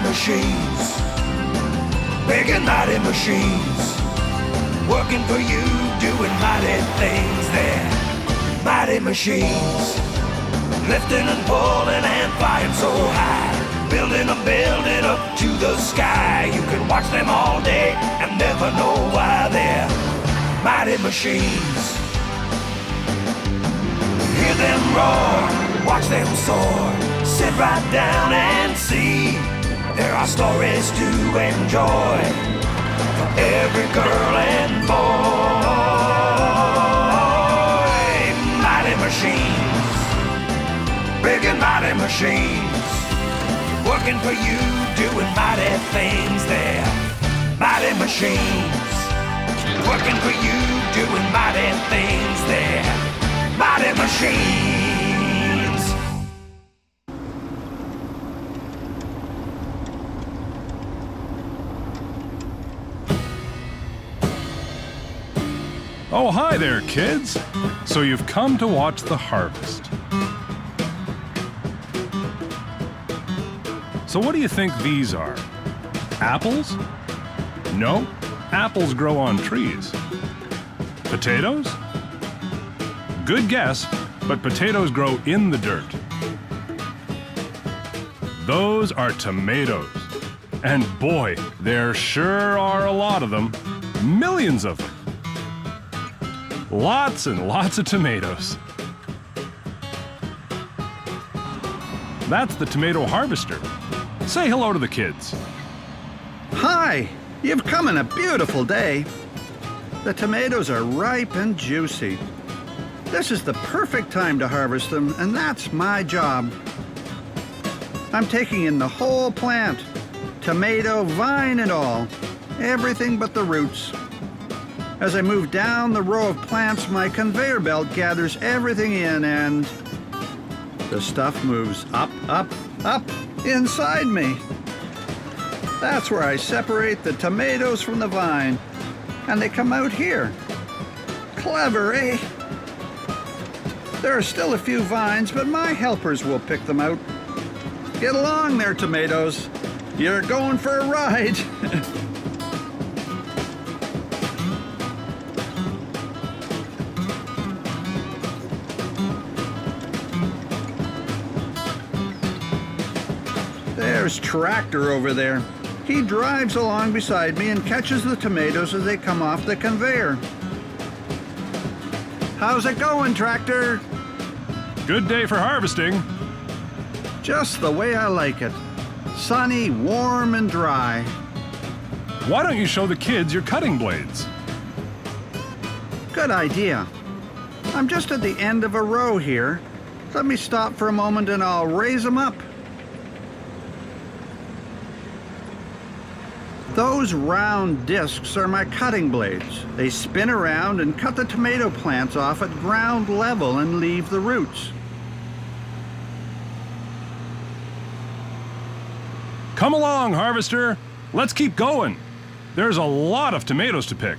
machines, big and mighty machines, working for you, doing mighty things there. Mighty machines, lifting and pulling and flying so high, building up to the sky. You can watch them all day and never know why they're mighty machines. Hear them roar, watch them soar, sit right down and see. There are stories to enjoy for every girl and boy. Mighty machines, big and mighty machines, working for you, doing mighty things there. Mighty machines, working for you, doing mighty things there. Mighty machines. Oh, hi there, kids. So you've come to watch the harvest. So what do you think these are? Apples? No, apples grow on trees. Potatoes? Good guess, but potatoes grow in the dirt. Those are tomatoes. And boy, there sure are a lot of them. Millions of them. Lots and lots of tomatoes. That's the tomato harvester. Say hello to the kids. Hi! You've come on a beautiful day. The tomatoes are ripe and juicy. This is the perfect time to harvest them, and that's my job. I'm taking in the whole plant, tomato, vine and all, everything but the roots. As I move down the row of plants, my conveyor belt gathers everything in and the stuff moves up, up, up inside me. That's where I separate the tomatoes from the vine, and they come out here. Clever, eh? There are still a few vines, but my helpers will pick them out. Get along there, tomatoes. You're going for a ride. There's Tractor over there. He drives along beside me and catches the tomatoes as they come off the conveyor. How's it going, Tractor? Good day for harvesting. Just the way I like it. Sunny, warm, and dry. Why don't you show the kids your cutting blades? Good idea. I'm just at the end of a row here. Let me stop for a moment and I'll raise them up. Those round discs are my cutting blades. They spin around and cut the tomato plants off at ground level and leave the roots. Come along, harvester. Let's keep going. There's a lot of tomatoes to pick.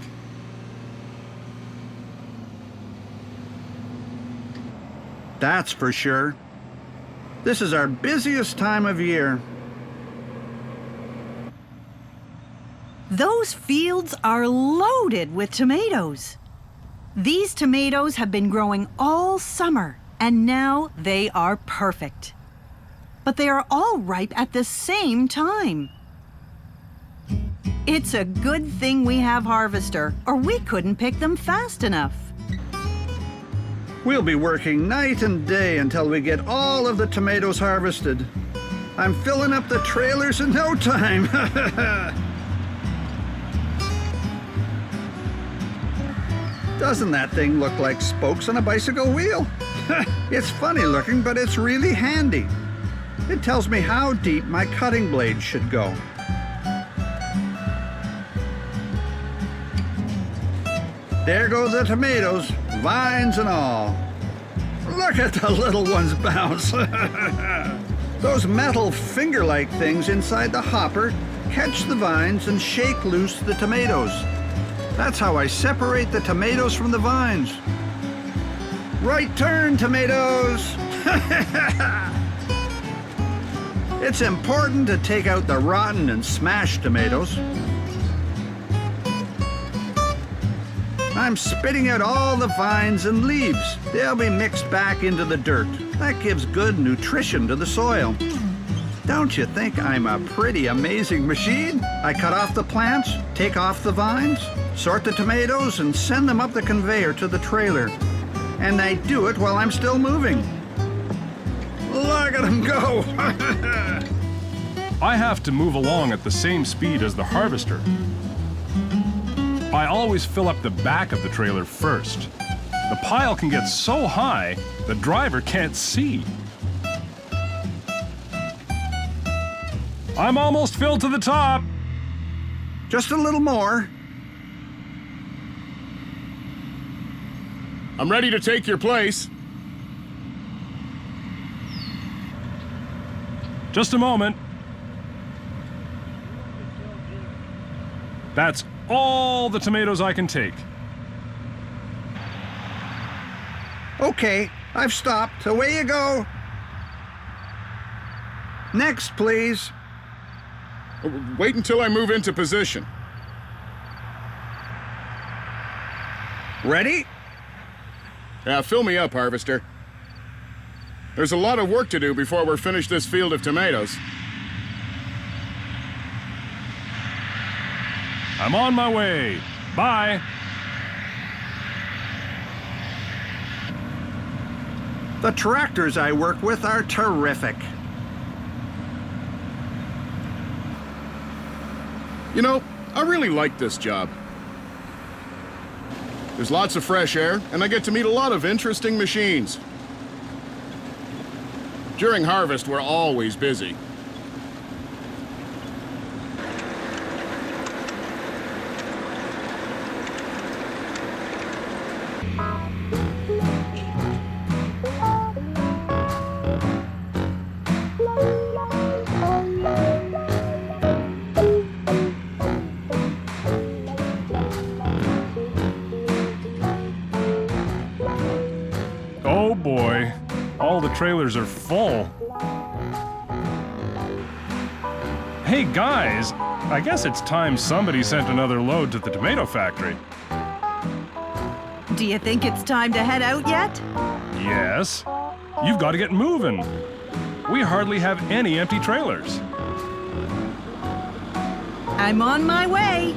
That's for sure. This is our busiest time of year. Those fields are loaded with tomatoes. These tomatoes have been growing all summer, and now they are perfect. But they are all ripe at the same time. It's a good thing we have Harvester, or we couldn't pick them fast enough. We'll be working night and day until we get all of the tomatoes harvested. I'm filling up the trailers in no time. Doesn't that thing look like spokes on a bicycle wheel? It's funny looking, but it's really handy. It tells me how deep my cutting blade should go. There go the tomatoes, vines and all. Look at the little ones bounce. Those metal finger-like things inside the hopper catch the vines and shake loose the tomatoes. That's how I separate the tomatoes from the vines. Right turn, tomatoes! It's important to take out the rotten and smashed tomatoes. I'm spitting out all the vines and leaves. They'll be mixed back into the dirt. That gives good nutrition to the soil. Don't you think I'm a pretty amazing machine? I cut off the plants, take off the vines, sort the tomatoes, and send them up the conveyor to the trailer. And I do it while I'm still moving. Look at them go! I have to move along at the same speed as the harvester. I always fill up the back of the trailer first. The pile can get so high, the driver can't see. I'm almost filled to the top. Just a little more. I'm ready to take your place. Just a moment. That's all the tomatoes I can take. Okay, I've stopped. Away you go. Next, please. Wait until I move into position. Ready? Now, fill me up, harvester. There's a lot of work to do before we're finished this field of tomatoes. I'm on my way. Bye. The tractors I work with are terrific. You know, I really like this job. There's lots of fresh air, and I get to meet a lot of interesting machines. During harvest, we're always busy. Oh boy, all the trailers are full. Hey guys, I guess it's time somebody sent another load to the tomato factory. Do you think it's time to head out yet? Yes, you've got to get moving. We hardly have any empty trailers. I'm on my way.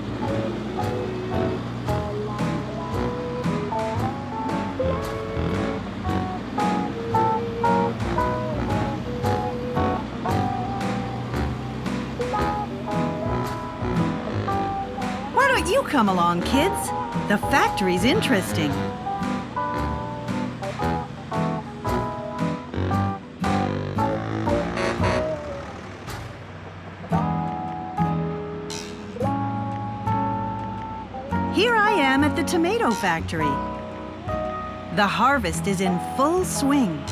Why don't you come along, kids? The factory's interesting. Here I am at the tomato factory. The harvest is in full swing.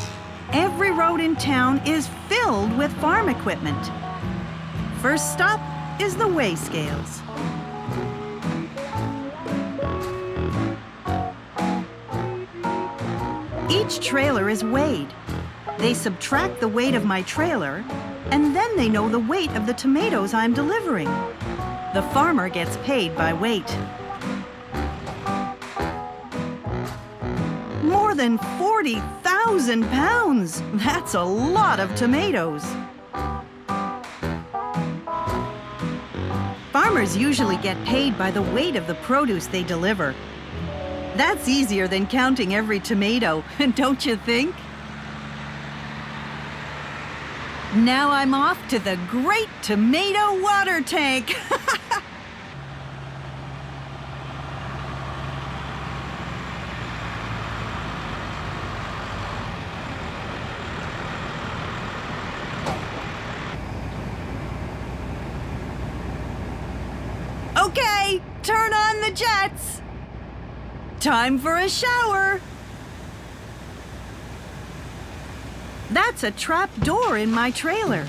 Every road in town is filled with farm equipment. First stop is the weigh scales. Each trailer is weighed. They subtract the weight of my trailer, and then they know the weight of the tomatoes I'm delivering. The farmer gets paid by weight. More than 40,000 pounds! That's a lot of tomatoes. Farmers usually get paid by the weight of the produce they deliver. That's easier than counting every tomato, don't you think? Now I'm off to the Great Tomato Water Tank. Okay, turn on the jets. Time for a shower. That's a trap door in my trailer.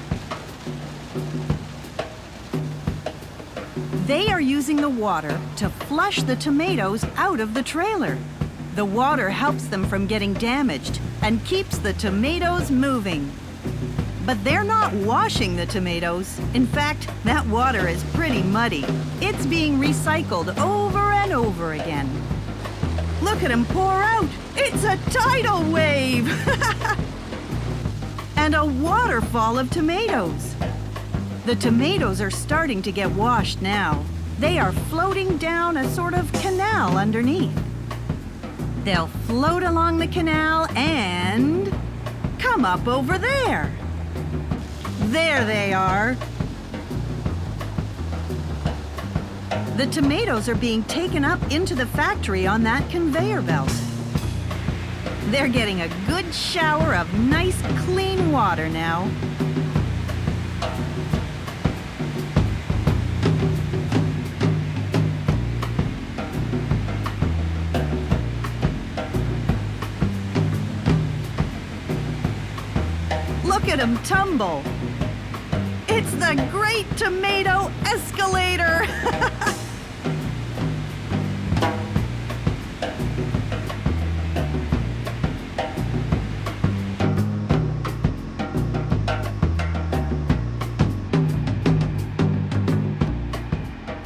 They are using the water to flush the tomatoes out of the trailer. The water helps them from getting damaged and keeps the tomatoes moving. But they're not washing the tomatoes. In fact, that water is pretty muddy. It's being recycled over and over again. Look at them pour out. It's a tidal wave. And a waterfall of tomatoes. The tomatoes are starting to get washed now. They are floating down a sort of canal underneath. They'll float along the canal and come up over there. There they are. The tomatoes are being taken up into the factory on that conveyor belt. They're getting a good shower of nice, clean water now. Look at them tumble. It's the Great Tomato Escalator.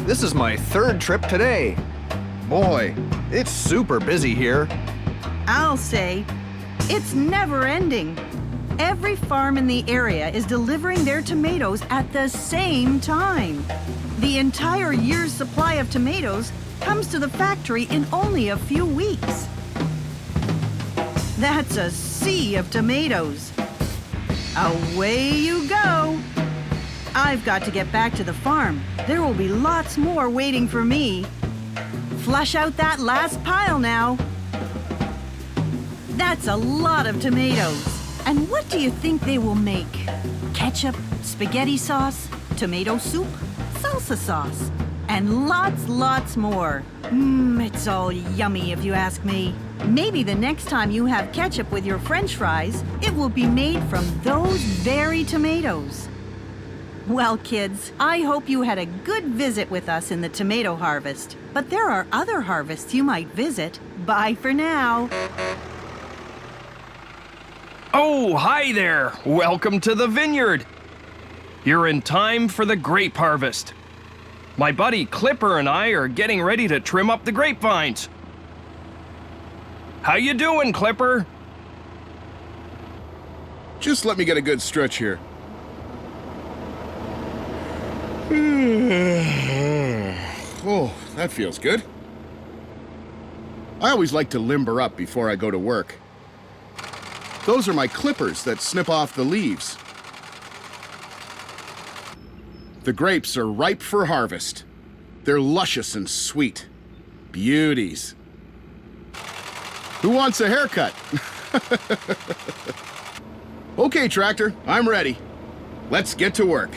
This is my third trip today. Boy, it's super busy here. I'll say, it's never ending. Every farm in the area is delivering their tomatoes at the same time. The entire year's supply of tomatoes comes to the factory in only a few weeks. That's a sea of tomatoes. Away you go. I've got to get back to the farm. There will be lots more waiting for me. Flush out that last pile now. That's a lot of tomatoes. And what do you think they will make? Ketchup, spaghetti sauce, tomato soup, salsa sauce, and lots more. It's all yummy if you ask me. Maybe the next time you have ketchup with your French fries, it will be made from those very tomatoes. Well, kids, I hope you had a good visit with us in the tomato harvest. But there are other harvests you might visit. Bye for now. Oh, hi there! Welcome to the vineyard! You're in time for the grape harvest. My buddy Clipper and I are getting ready to trim up the grapevines. How you doing, Clipper? Just let me get a good stretch here. Oh, that feels good. I always like to limber up before I go to work. Those are my clippers that snip off the leaves. The grapes are ripe for harvest. They're luscious and sweet. Beauties. Who wants a haircut? Okay, tractor, I'm ready. Let's get to work.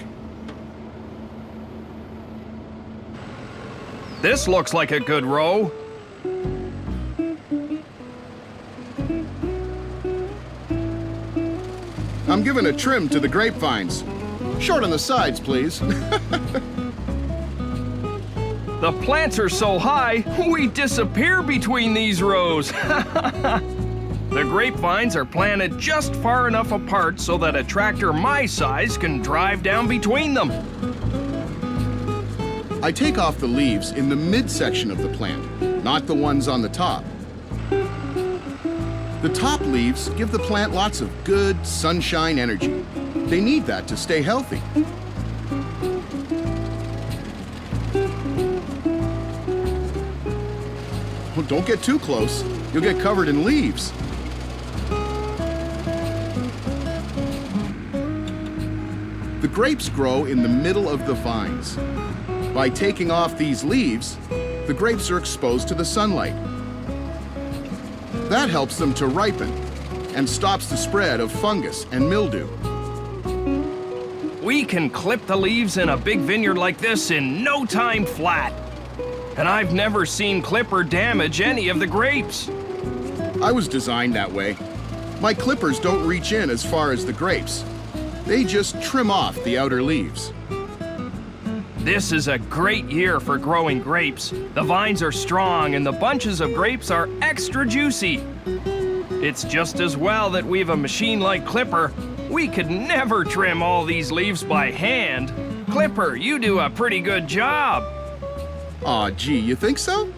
This looks like a good row. I'm giving a trim to the grapevines. Short on the sides, please. The plants are so high, we disappear between these rows. The grapevines are planted just far enough apart so that a tractor my size can drive down between them. I take off the leaves in the midsection of the plant, not the ones on the top. The top leaves give the plant lots of good sunshine energy. They need that to stay healthy. Well, don't get too close. You'll get covered in leaves. The grapes grow in the middle of the vines. By taking off these leaves, the grapes are exposed to the sunlight. That helps them to ripen and stops the spread of fungus and mildew. We can clip the leaves in a big vineyard like this in no time flat. And I've never seen Clipper damage any of the grapes. I was designed that way. My clippers don't reach in as far as the grapes. They just trim off the outer leaves. This is a great year for growing grapes. The vines are strong and the bunches of grapes are extra juicy. It's just as well that we have a machine like Clipper. We could never trim all these leaves by hand. Clipper, you do a pretty good job. Aw, gee, you think so?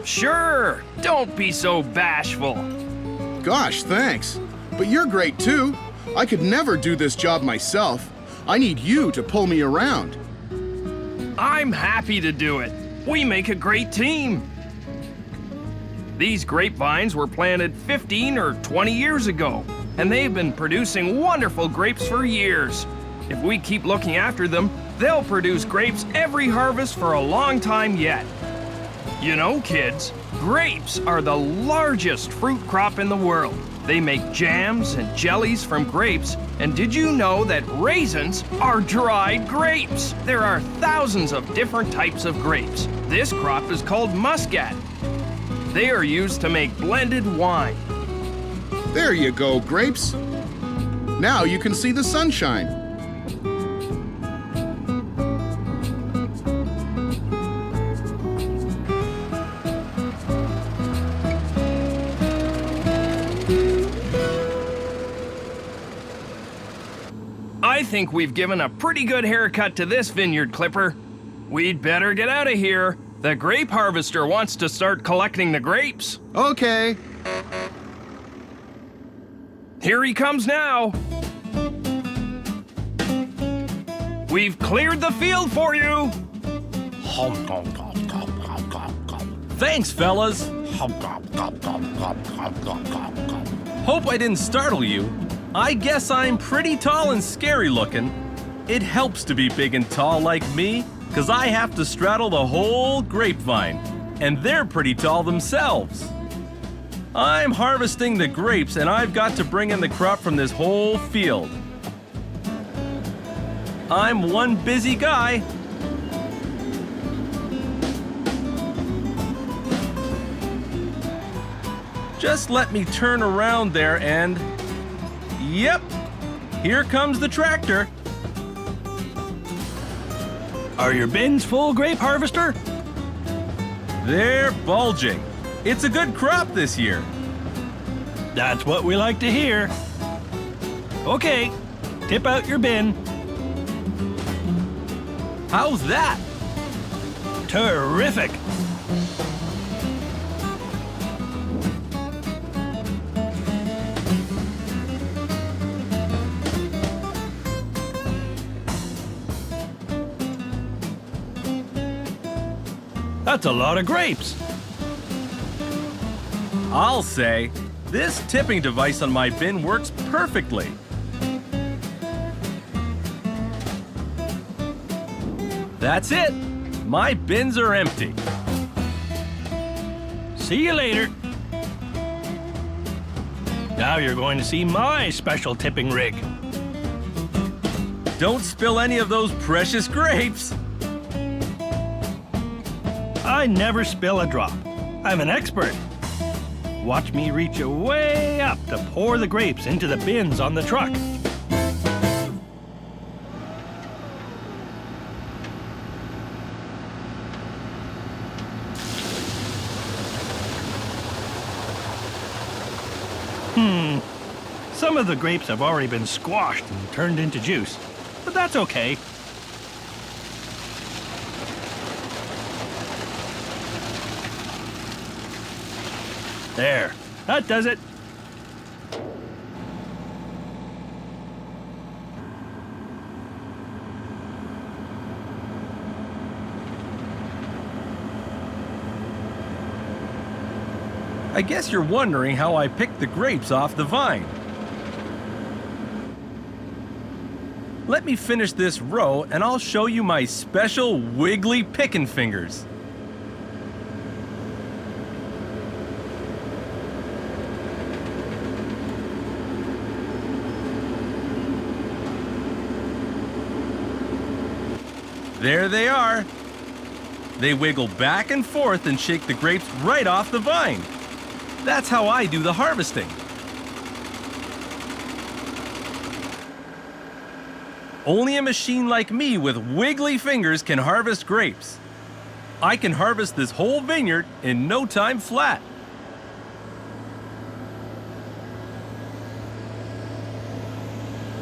Sure, don't be so bashful. Gosh, thanks. But you're great too. I could never do this job myself. I need you to pull me around. I'm happy to do it. We make a great team. These grapevines were planted 15 or 20 years ago, and they've been producing wonderful grapes for years. If we keep looking after them, they'll produce grapes every harvest for a long time yet. You know, kids, grapes are the largest fruit crop in the world. They make jams and jellies from grapes, and did you know that raisins are dried grapes? There are thousands of different types of grapes. This crop is called muscat. They are used to make blended wine. There you go, grapes. Now you can see the sunshine. I think we've given a pretty good haircut to this vineyard, Clipper. We'd better get out of here. The grape harvester wants to start collecting the grapes. Okay. Here he comes now. We've cleared the field for you. Thanks, fellas. Hope I didn't startle you. I guess I'm pretty tall and scary looking. It helps to be big and tall like me, 'cause I have to straddle the whole grapevine, and they're pretty tall themselves. I'm harvesting the grapes, and I've got to bring in the crop from this whole field. I'm one busy guy. Just let me turn around there and... Yep, here comes the tractor. Are your bins full, grape harvester? They're bulging. It's a good crop this year. That's what we like to hear. Okay, tip out your bin. How's that? Terrific. That's a lot of grapes. I'll say, this tipping device on my bin works perfectly. That's it. My bins are empty. See you later. Now you're going to see my special tipping rig. Don't spill any of those precious grapes. I never spill a drop. I'm an expert. Watch me reach way up to pour the grapes into the bins on the truck. Some of the grapes have already been squashed and turned into juice, but that's okay. There, that does it. I guess you're wondering how I picked the grapes off the vine. Let me finish this row and I'll show you my special wiggly picking fingers. There they are. They wiggle back and forth and shake the grapes right off the vine. That's how I do the harvesting. Only a machine like me with wiggly fingers can harvest grapes. I can harvest this whole vineyard in no time flat.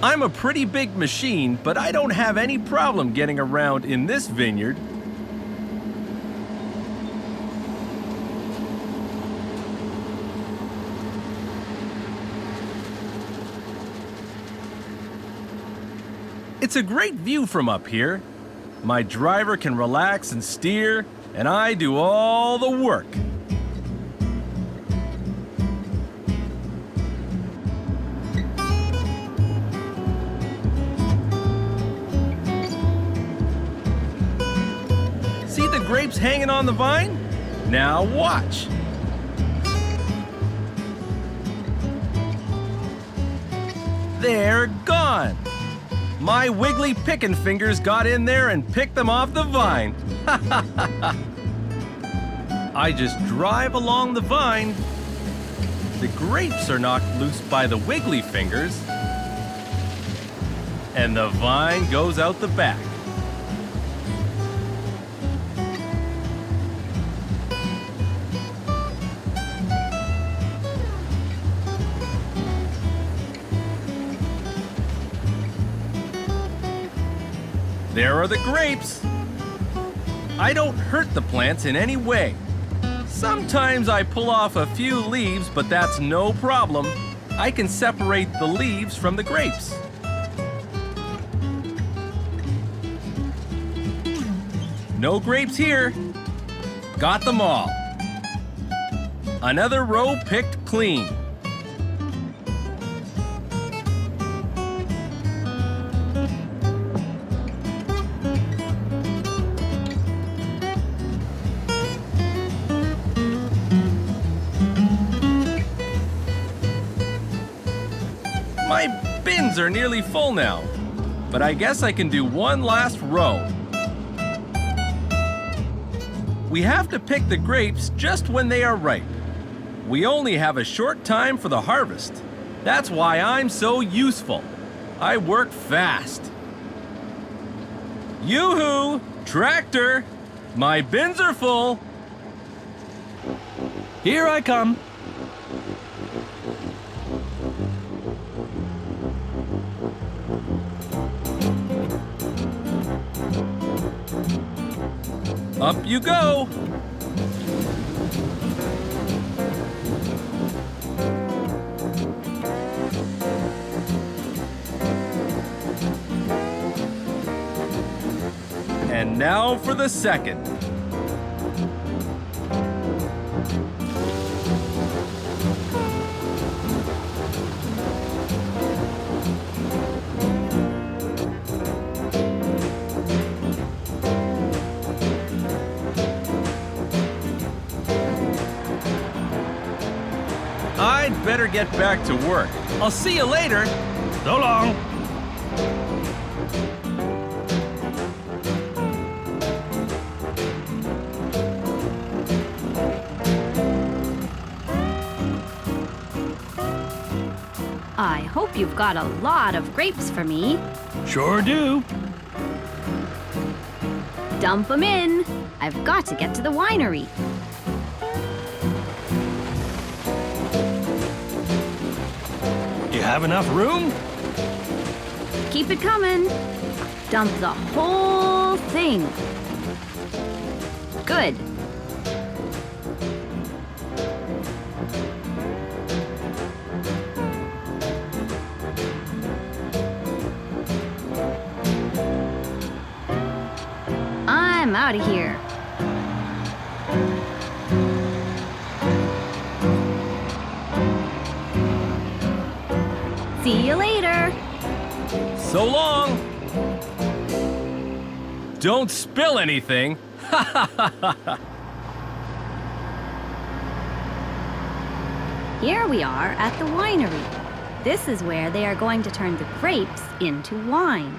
I'm a pretty big machine, but I don't have any problem getting around in this vineyard. It's a great view from up here. My driver can relax and steer, and I do all the work. See the grapes hanging on the vine? Now watch. They're gone. My wiggly picking fingers got in there and picked them off the vine. I just drive along the vine. The grapes are knocked loose by the wiggly fingers, and the vine goes out the back. There are the grapes. I don't hurt the plants in any way. Sometimes I pull off a few leaves, but that's no problem. I can separate the leaves from the grapes. No grapes here. Got them all. Another row picked clean. My bins are nearly full now, but I guess I can do one last row. We have to pick the grapes just when they are ripe. We only have a short time for the harvest. That's why I'm so useful. I work fast. Yoo-hoo! Tractor! My bins are full. Here I come. Up you go! And now for the second. I'd better get back to work. I'll see you later. So long. I hope you've got a lot of grapes for me. Sure do. Dump them in. I've got to get to the winery. You have enough room? Keep it coming. Dump the whole thing. Good. I'm out of here. See you later. So long! Don't spill anything! Here we are at the winery. This is where they are going to turn the grapes into wine.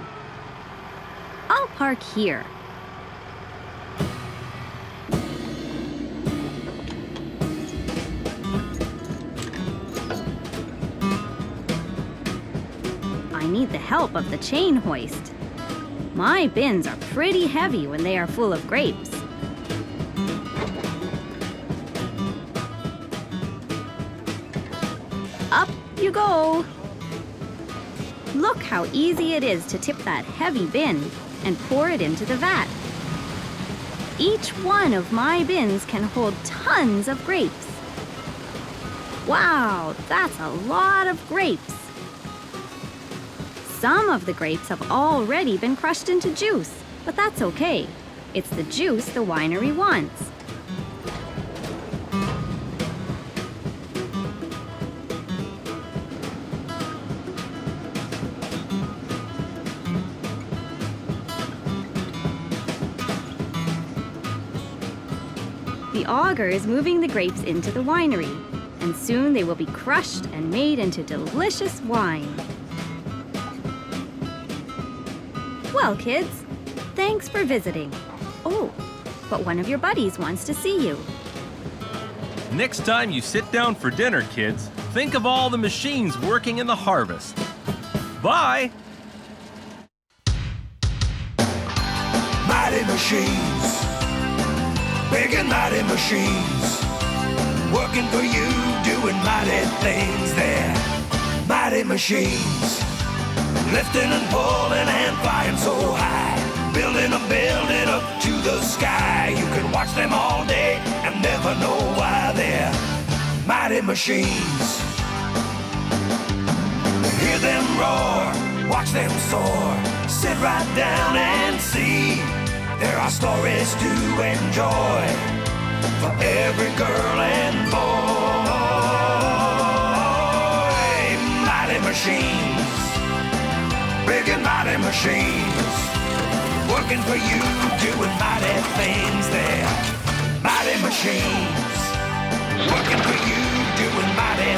I'll park here. I need the help of the chain hoist. My bins are pretty heavy when they are full of grapes. Up you go. Look how easy it is to tip that heavy bin and pour it into the vat. Each one of my bins can hold tons of grapes. Wow, that's a lot of grapes. Some of the grapes have already been crushed into juice, but that's okay. It's the juice the winery wants. The auger is moving the grapes into the winery, and soon they will be crushed and made into delicious wine. Well, kids, thanks for visiting. Oh, but one of your buddies wants to see you. Next time you sit down for dinner, kids, think of all the machines working in the harvest. Bye! Mighty machines, big and mighty machines, working for you, doing mighty things there. Mighty machines, lifting and pulling and flying so high, building a building up to the sky. You can watch them all day and never know why they're mighty machines. Hear them roar, watch them soar, sit right down and see. There are stories to enjoy for every girl and boy. Mighty machines, big and mighty machines, working for you, doing mighty things there. Mighty machines, working for you, doing mighty